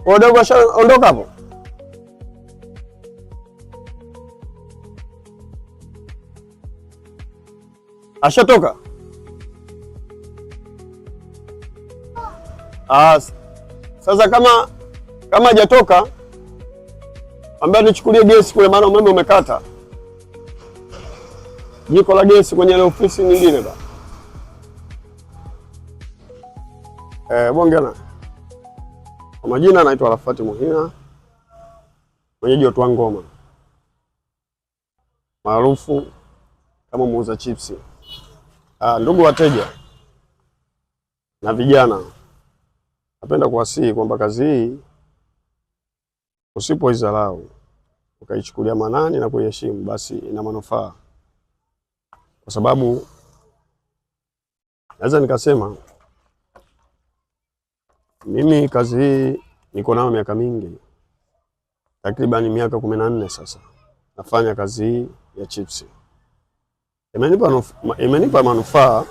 Kwa dogo ondoka hapo. Ashatoka. Sasa kama hajatoka, ambia nichukulie gesi kule, maana umeme umekata. Jiko la gesi kwenye ile ofisi nyingine ba. Bongena. Kwa majina naitwa Rafati Muhina, mwenyeji wa Twangoma, maarufu kama muuza chipsi. Ndugu wateja na vijana, napenda kuwasihi kwamba kazi hii usipoidharau ukaichukulia manani na kuiheshimu, basi ina manufaa. Kwa sababu naweza nikasema mimi kazi hii niko nayo miaka mingi, takriban miaka 14 sasa nafanya kazi hii ya chipsi. Imenipa manufaa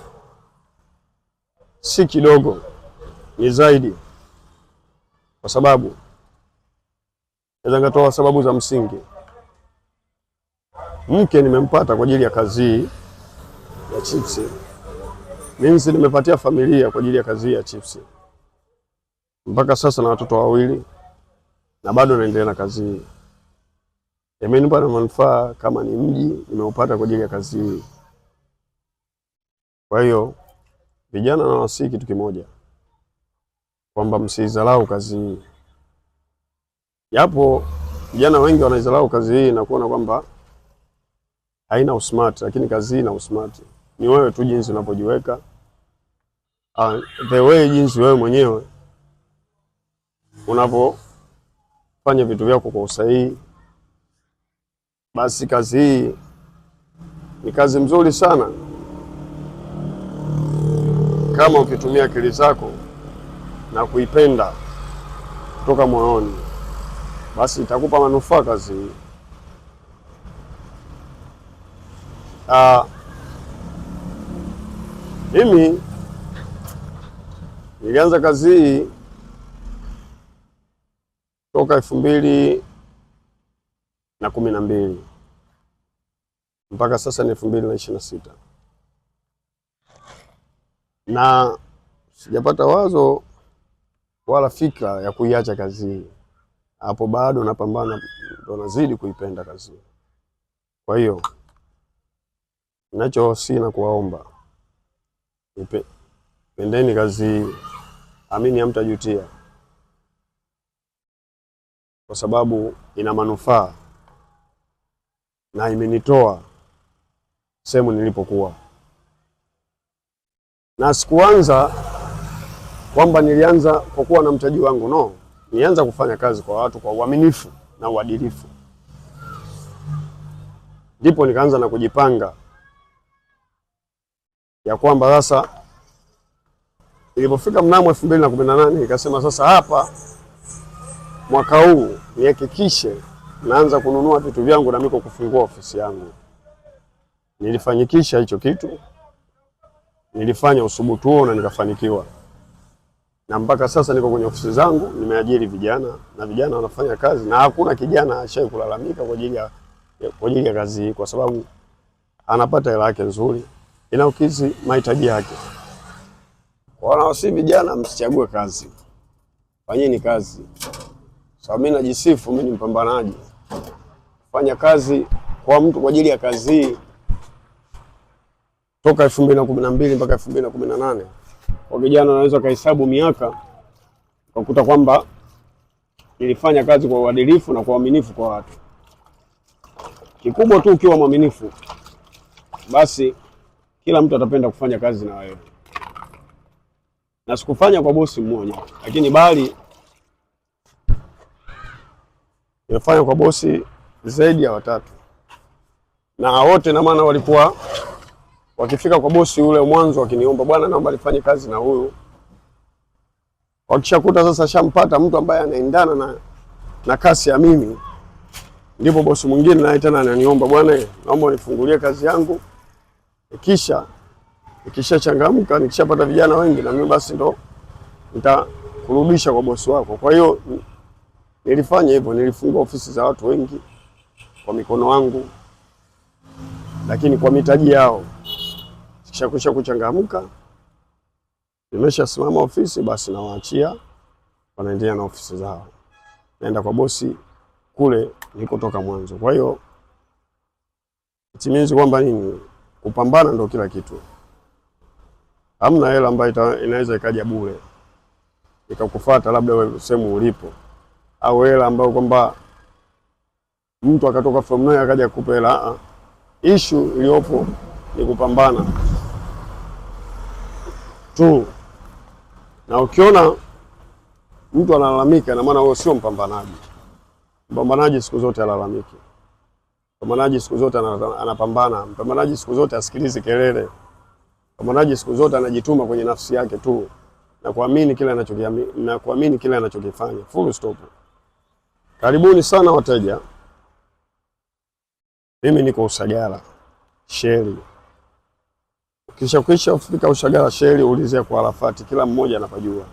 si kidogo, ni zaidi, kwa sababu naweza ngatoa sababu za msingi. Mke nimempata kwa ajili ya kazi hii ya chipsi. Mimi nimepatia familia kwa ajili ya kazi hii ya chipsi. Mpaka sasa na watoto 2 na bado naendelea na kazi hii. Imenipa na manufaa kama ni mji nimeupata kwa ajili ya kazi hii. Kwa hiyo vijana na wasihi kitu kimoja, kwamba msidharau kazi hii. Yapo vijana wengi wanaidharau kazi hii na kuona kwamba haina usmart, lakini kazi hii ina usmart. Ni wewe tu jinsi unapojiweka, the way jinsi wewe mwenyewe unapofanya vitu vyako kwa usahihi, basi kazi hii ni kazi mzuri sana. Kama ukitumia akili zako na kuipenda kutoka moyoni, basi itakupa manufaa kazi hii. Mimi nilianza kazi hii toka 2012 mpaka sasa ni 2026, na sijapata wazo wala fikra ya kuiacha kazi hii. Hapo bado napambana, ndo nazidi kuipenda kazi hii. Kwa hiyo ninachowasihi kuwaomba, pendeni kazi hii, amini hamtajutia, kwa sababu ina manufaa na imenitoa sehemu nilipokuwa. Na sikuanza kwamba nilianza kwa kuwa na mtaji wangu, no. Nilianza kufanya kazi kwa watu kwa uaminifu na uadilifu, ndipo nikaanza na kujipanga ya kwamba sasa ilipofika mnamo 2018 nikasema sasa hapa mwaka huu nihakikishe naanza kununua vitu vyangu na miko kufungua ofisi yangu. Nilifanyikisha hicho kitu, nilifanya usubutu huo na nikafanikiwa. Na mpaka sasa niko kwenye ofisi zangu, nimeajiri vijana na vijana wanafanya kazi, na hakuna kijana ashaye kulalamika kwa ajili ya kazi hii, kwa sababu anapata hela yake nzuri inaokidhi mahitaji yake. Kwa wanaosi vijana, msichague kazi, fanyeni kazi. Sababu mimi najisifu, mimi ni mpambanaji. Fanya kazi kwa mtu kwa ajili ya kazi hii toka 2012 mpaka 2018. Kwa vijana wanaweza kahesabu miaka kukuta kwamba nilifanya kazi kwa uadilifu na kwa uaminifu kwa watu. Kikubwa tu ukiwa mwaminifu, basi kila mtu atapenda kufanya kazi na wewe. Na sikufanya kwa bosi mmoja, lakini bali nimefanya kwa bosi zaidi ya 3. Na wote na maana walikuwa wakifika kwa bosi ule mwanzo wakiniomba, bwana naomba nifanye kazi na huyu. Wakishakuta sasa shampata mtu ambaye anaendana na kasi ya mimi, ndipo bosi mwingine naye tena ananiomba, bwana naomba unifungulie kazi yangu. Ikisha changamka, nikishapata vijana wengi, na mimi basi ndo nitakurudisha kwa bosi wako. Kwa hiyo Nilifanya hivyo, nilifungua ofisi za watu wengi kwa mikono wangu, lakini kwa mitaji yao. Kisha kuchangamka, nimeshasimama ofisi, basi nawaachia wanaendelea na ofisi zao, naenda kwa bosi kule nilikotoka mwanzo. Kwa hiyo itimizi kwamba nini, kupambana ndio kila kitu. Hamna hela ambayo inaweza ikaja bure ikakufuata labda wewe sehemu ulipo, au hela ambayo kwamba mtu akatoka from nowhere akaja kukupa hela. Issue iliyopo ni kupambana tu, na ukiona mtu analalamika na maana wewe sio mpambanaji. Mpambanaji siku zote alalamiki. Mpambanaji siku zote anapambana. Mpambanaji siku zote asikilizi kelele. Mpambanaji siku zote anajituma kwenye nafsi yake tu na kuamini kile anachokiamini na kuamini kile anachokifanya. Full stop. Karibuni sana wateja. Mimi niko Usagara Sheli. Kisha ufika Usagara Sheli, ulizia kwa Arafati, kila mmoja anapajua.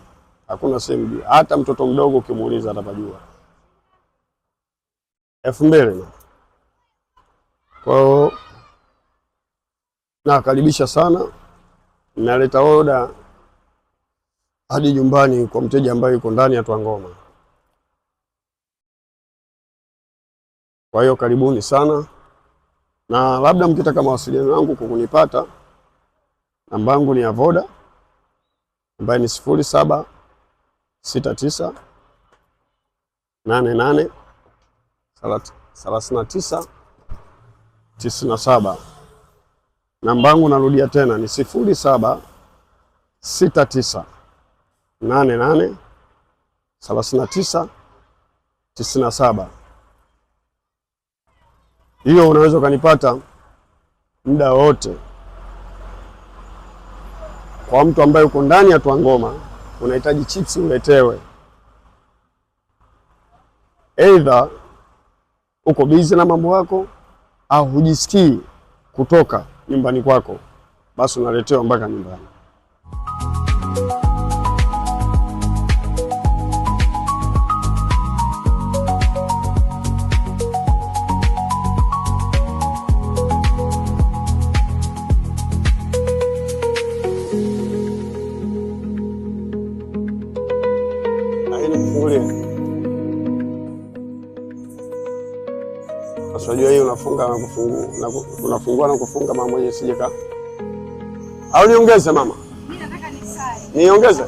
Hakuna sehemu, hata mtoto mdogo ukimuuliza atapajua. 2000. Kwa hiyo nakaribisha sana, naleta oda hadi nyumbani kwa mteja ambaye yuko ndani ya Twangoma. Kwa hiyo karibuni sana, na labda mkitaka mawasiliano yangu kwa kunipata, namba yangu ni ya Voda ambayo ni 0769 88 39 97. Namba yangu narudia tena ni 0769 88 39 97. Hiyo unaweza ukanipata muda wote. Kwa mtu ambaye uko ndani ya Twangoma unahitaji chips uletewe, either uko busy na mambo yako au hujisikii kutoka nyumbani kwako, basi unaletewa mpaka nyumbani. Unajua hii unafungua na kufunga mama mwenye sijeka. Au niongeze mama? Mimi nataka nisae. Niongeze?